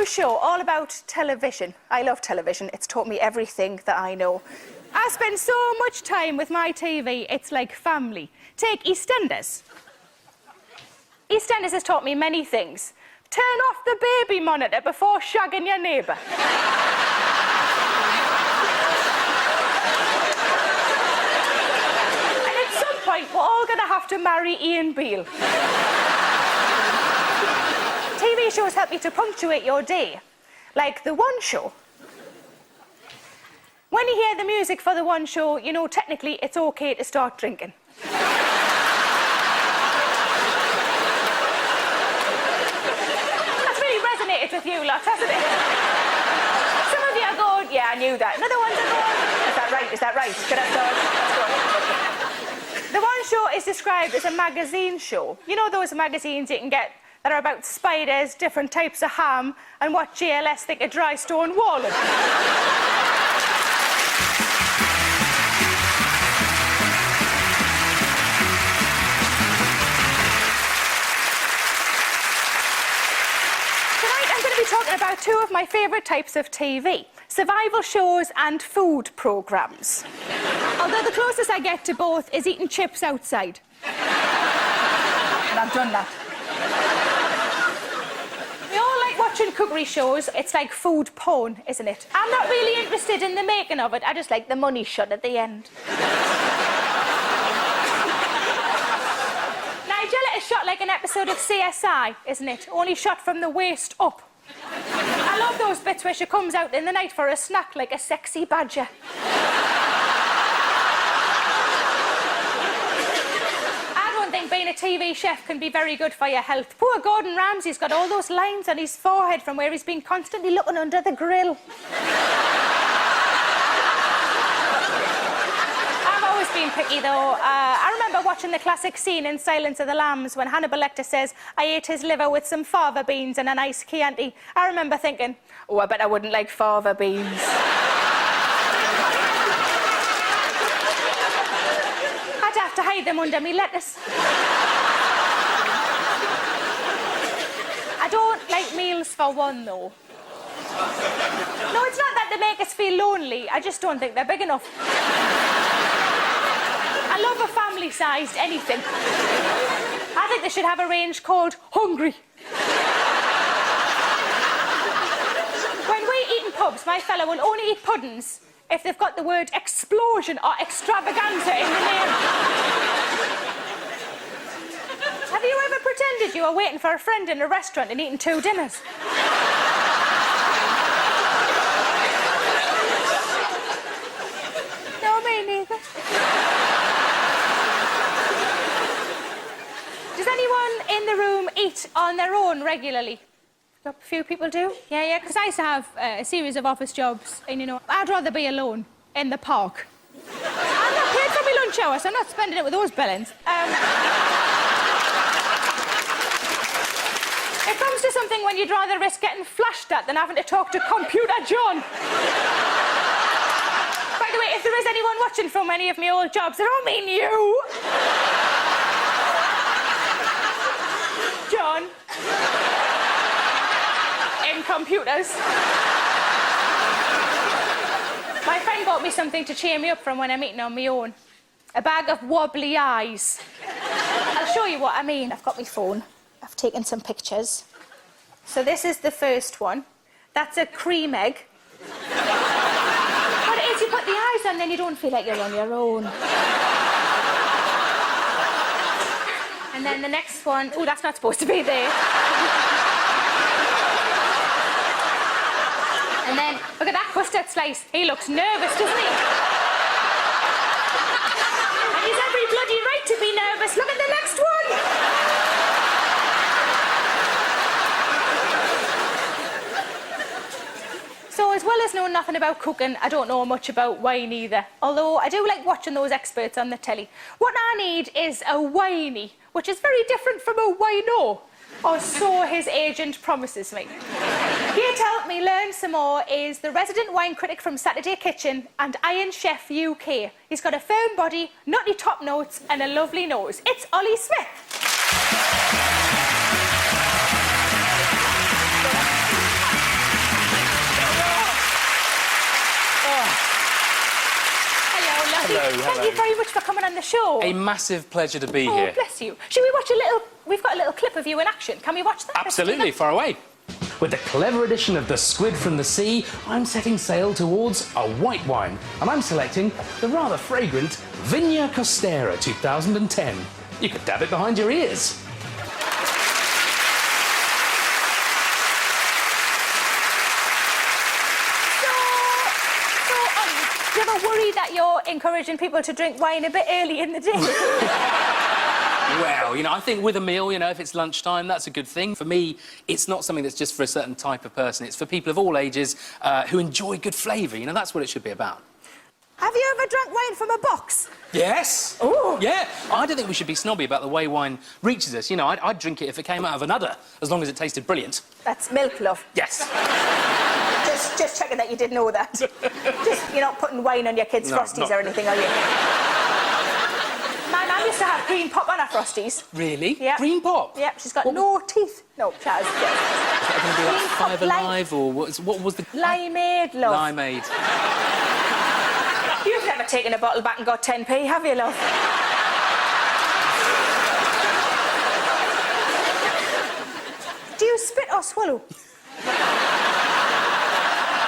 new show all about television. I love television. It's taught me everything that I know. I spend so much time with my TV, it's like family. Take EastEnders. EastEnders has taught me many things. Turn off the baby monitor before shagging your neighbour. And at some point, we're all going to have to marry Ian Beale. TV shows help you to punctuate your day, like The One Show. When you hear the music for The One Show, you know technically it's okay to start drinking. That's really resonated with you lot, hasn't it? Some of you are going, yeah, I knew that. And other ones are going, is that right? Is that right? Can I start? The One Show is described as a magazine show. You know those magazines you can get that are about spiders, different types of ham, and what JLS think of dry stone walling. Tonight I'm going to be talking about two of my favourite types of TV, survival shows and food programmes. Although the closest I get to both is eating chips outside. And I've done that. We all like watching cookery shows. It's like food porn, isn't it? I'm not really interested in the making of it. I just like the money shot at the end. Nigella is shot like an episode of CSI, isn't it? Only shot from the waist up. I love those bits where she comes out in the night for a snack like a sexy badger. Being a TV chef can be very good for your health. Poor Gordon Ramsay's got all those lines on his forehead from where he's been constantly looking under the grill. I've always been picky, though. I remember watching the classic scene in Silence of the Lambs when Hannibal Lecter says, I ate his liver with some fava beans and a nice Chianti. I remember thinking, oh, I bet I wouldn't like fava beans. To hide them under me lettuce. I don't like meals for one, though. No, it's not that they make us feel lonely. I just don't think they're big enough. I love a family-sized anything. I think they should have a range called Hungry. When we eat in pubs, my fella will only eat puddings if they've got the word explosion or extravaganza in the name. Have you ever pretended you were waiting for a friend in a restaurant and eating 2 dinners? No, me neither. Does anyone in the room eat on their own regularly? A few people do? Yeah, because I used to have a series of office jobs, and, you know, I'd rather be alone in the park. I'm not paid for my lunch hour, so I'm not spending it with those bellends. It comes to something when you'd rather risk getting flashed at than having to talk to Computer John. By the way, if there is anyone watching from any of my old jobs, I don't mean you. John. In computers. My friend bought me something to cheer me up from when I'm eating on my own. A bag of wobbly eyes. I'll show you what I mean. I've got my phone. I've taken some pictures. So this is the first one. That's a cream egg. What it is, you put the eyes on, then you don't feel like you're on your own. And then the next one... Oh, that's not supposed to be there. And then, look at that custard slice. He looks nervous, doesn't he? And he's every bloody right to be nervous. Look at the next one. So, as well as knowing nothing about cooking, I don't know much about wine either. Although, I do like watching those experts on the telly. What I need is a winey, which is very different from a wino. Or so his agent promises me. Here to help me learn some more is the resident wine critic from Saturday Kitchen and Iron Chef UK. He's got a firm body, nutty top notes and a lovely nose. It's Olly Smith. thank you very much for coming on the show. A massive pleasure to be here. Oh, bless you. Should we watch a little... We've got a little clip of you in action. Can we watch that? Absolutely, far away. With the clever addition of the squid from the sea, I'm setting sail towards a white wine, and I'm selecting the rather fragrant Viña Costera 2010. You could dab it behind your ears. Do you ever worry that you're encouraging people to drink wine a bit early in the day? Well, you know, I think with a meal, you know, if it's lunchtime, that's a good thing. For me, it's not something that's just for a certain type of person. It's for people of all ages who enjoy good flavour. You know, that's what it should be about. Have you ever drank wine from a box? Yes. Oh. Yeah. I don't think we should be snobby about the way wine reaches us. You know, I'd drink it if it came out of an udder, as long as it tasted brilliant. That's milk, love. Yes. Just checking that you did know that. You're not putting wine on your kids' Frosties or anything, are you? My mum used to have green pop on her Frosties. Really? Yeah. Green pop? Yeah, she's got no teeth. No, she has. Is that going to be like Five Alive, or what was the... Limeade, love. Limeade. You've never taken a bottle back and got 10p, have you, love? Do you spit or swallow?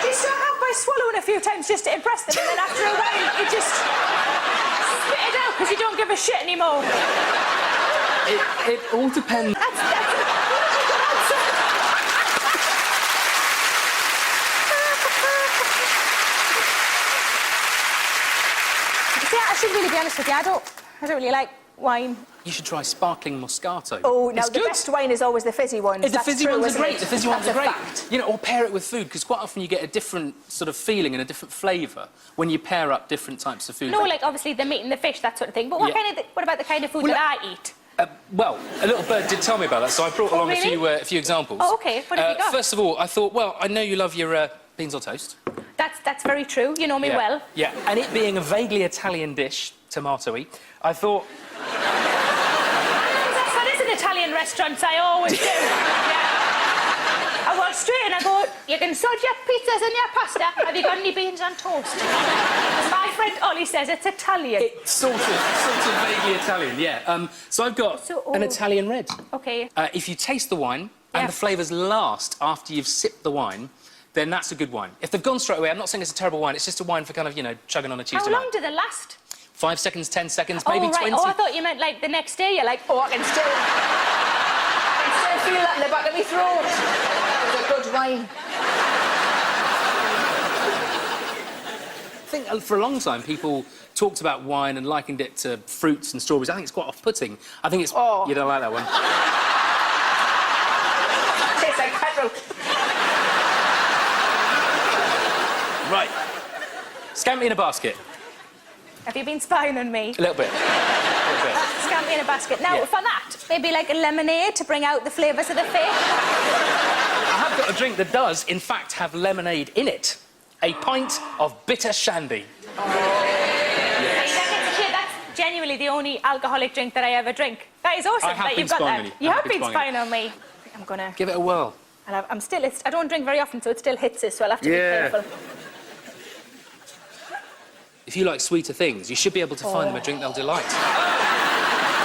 Do you start out by swallowing a few times just to impress them, and then after a while you just spit it out because you don't give a shit anymore? It all depends. That's a good answer. See, I should really be honest with you. I don't really like wine. You should try sparkling Moscato. Oh, no, it's the good. best wine is always the fizzy ones. The fizzy ones are great. The fizzy ones are great. Fact. You know, or pair it with food, because quite often you get a different sort of feeling and a different flavour when you pair up different types of food. No, like obviously the meat and the fish, that sort of thing. But what what about the kind of food that I eat? Well, a little bird did tell me about that, so I brought along a few examples. Oh, OK. What have you got? First of all, I thought, well, I know you love your beans on toast. That's very true. You know me well. Yeah, and it being a vaguely Italian dish, tomato-y, I thought... That is an Italian restaurant, I always do. Yeah. I walk straight and I go, you can sod your pizzas and your pasta. Have you got any beans on toast? As my friend Olly says, it's Italian. It's sort of vaguely Italian, yeah. So I've got an Italian red. OK. If you taste the wine and the flavours last after you've sipped the wine, then that's a good wine. If they've gone straight away, I'm not saying it's a terrible wine, it's just a wine for kind of, you know, chugging on a Tuesday night. How long do they last? 5 seconds, 10 seconds, maybe 20. Oh, I thought you meant, like, the next day you're like, oh, I can still feel that in the back of my throat. That was a good wine. I think for a long time people talked about wine and likened it to fruits and strawberries. I think it's quite off-putting. I think it's... Oh. You don't like that one? Tastes like petrol. Right. Scampi in a basket. Have you been spying on me? A little bit. Scampi in a basket. Now, for that, maybe like a lemonade to bring out the flavours of the fish. I have got a drink that does, in fact, have lemonade in it. A pint of bitter shandy. Oh. Yes. That's genuinely the only alcoholic drink that I ever drink. That is awesome that you've got that. You have been spying on me. I'm gonna... Give it a whirl. And I'm still... I don't drink very often, so it still hits us, so I'll have to be careful. If you like sweeter things, you should be able to find them a drink they'll delight.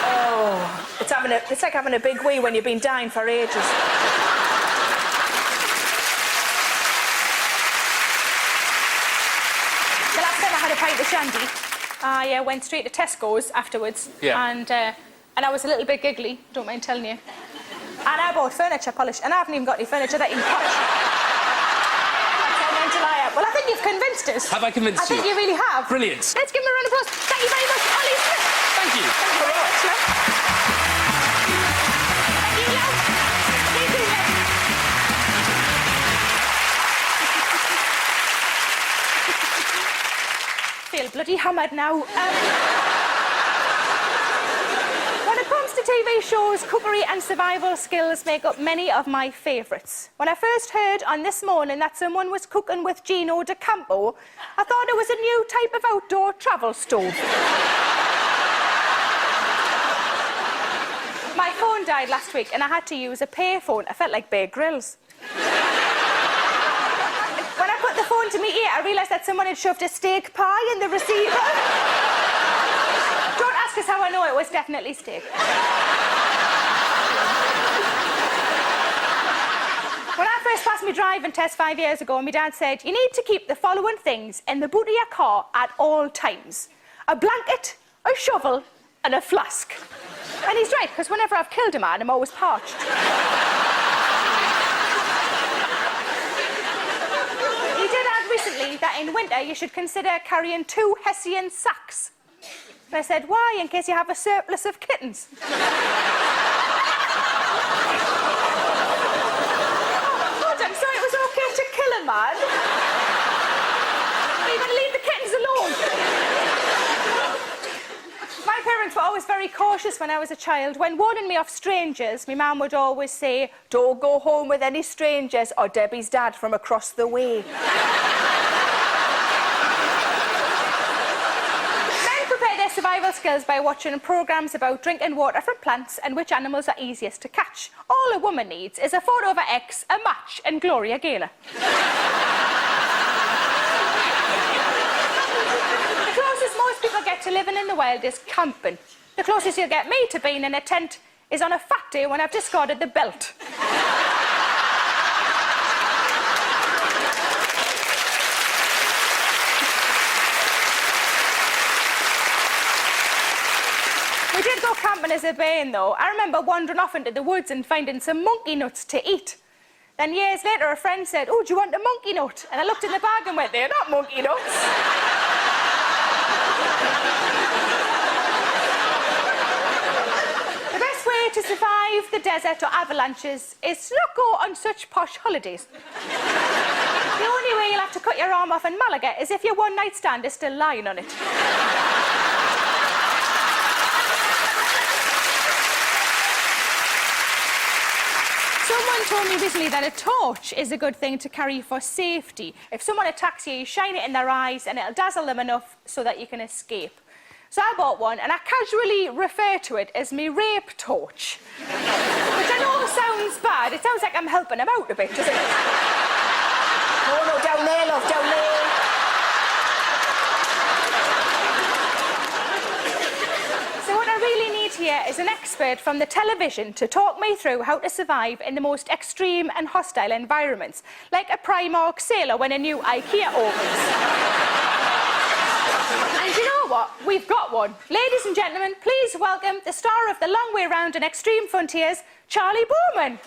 Oh, it's like having a big wee when you've been dying for ages. The last time I had a pint of shandy, I went straight to Tesco's afterwards. Yeah. And I was a little bit giggly, don't mind telling you. And I bought furniture polish, and I haven't even got any furniture that you can polish. Well, I think you've convinced us. Have I convinced you? I think you really have. Brilliant. Let's give him a round of applause. Thank you very much, Olly Smith. Thank you. Thank you very much, love. Thank you, love. Thank you, love. Feel bloody hammered now. When it comes to TV shows, cookery and survival skills make up many of my favourites. When I first heard on This Morning that someone was cooking with Gino De Campo, I thought it was a new type of outdoor travel stove. My phone died last week and I had to use a payphone. I felt like Bear Grylls. When I put the phone to me ear, I realised that someone had shoved a steak pie in the receiver. Don't ask us how I know it was definitely steak. When I first passed my driving test 5 years ago, my dad said, you need to keep the following things in the boot of your car at all times. A blanket, a shovel, and a flask. And he's right, because whenever I've killed a man, I'm always parched. He did add recently that in winter you should consider carrying 2 Hessian sacks. And I said, why? In case you have a surplus of kittens. Man. Are you going to leave the kittens alone? My parents were always very cautious when I was a child. When warning me off strangers, my mum would always say, don't go home with any strangers or Debbie's dad from across the way. Men prepare their survival skills by watching programmes about drinking water from plants and which animals are easiest to catch. All a woman needs is a photo of her ex, a match, and Gloria Gaynor. The closest most people get to living in the wild is camping. The closest you'll get me to being in a tent is on a fat day when I've discarded the belt. We did go camping as a bairn, though. I remember wandering off into the woods and finding some monkey nuts to eat. Then years later, a friend said, oh, do you want a monkey nut? And I looked in the bag and went, they're not monkey nuts. The best way to survive the desert or avalanches is to not go on such posh holidays. The only way you'll have to cut your arm off in Malaga is if your one-night stand is still lying on it. Someone told me recently that a torch is a good thing to carry for safety. If someone attacks you, you shine it in their eyes and it'll dazzle them enough so that you can escape. So I bought one and I casually refer to it as my rape torch. Which I know sounds bad. It sounds like I'm helping him out a bit, doesn't it? No, down there, love, down there. So what I really need here is an expert from the television to talk me through how to survive in the most extreme and hostile environments, like a Primark sailor when a new IKEA opens. And you know what? We've got one. Ladies and gentlemen, please welcome the star of The Long Way Round and Extreme Frontiers, Charley Boorman.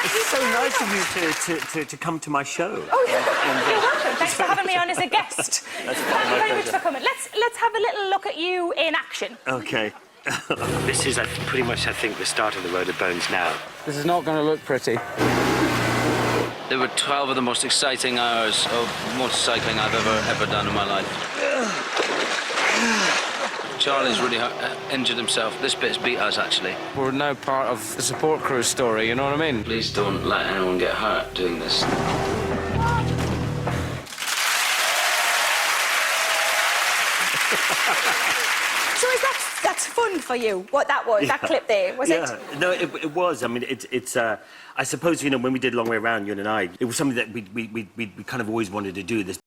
It's so nice of you to come to my show. Oh, you're welcome. Thanks for having me on as a guest. That's Thank you very much for coming. Let's have a little look at you in action. OK. This is pretty much, I think, the start of the Road of Bones now. This is not going to look pretty. There were 12 of the most exciting hours of motorcycling I've ever done in my life. Charlie's really injured himself. This bit's beat us, actually. We're now part of the support crew story, you know what I mean? Please don't let anyone get hurt doing this. So that's fun for you, what that was, that clip there, was it? No, it was. I mean, it's I suppose, you know, when we did Long Way Round, you and I, it was something that we kind of always wanted to do, this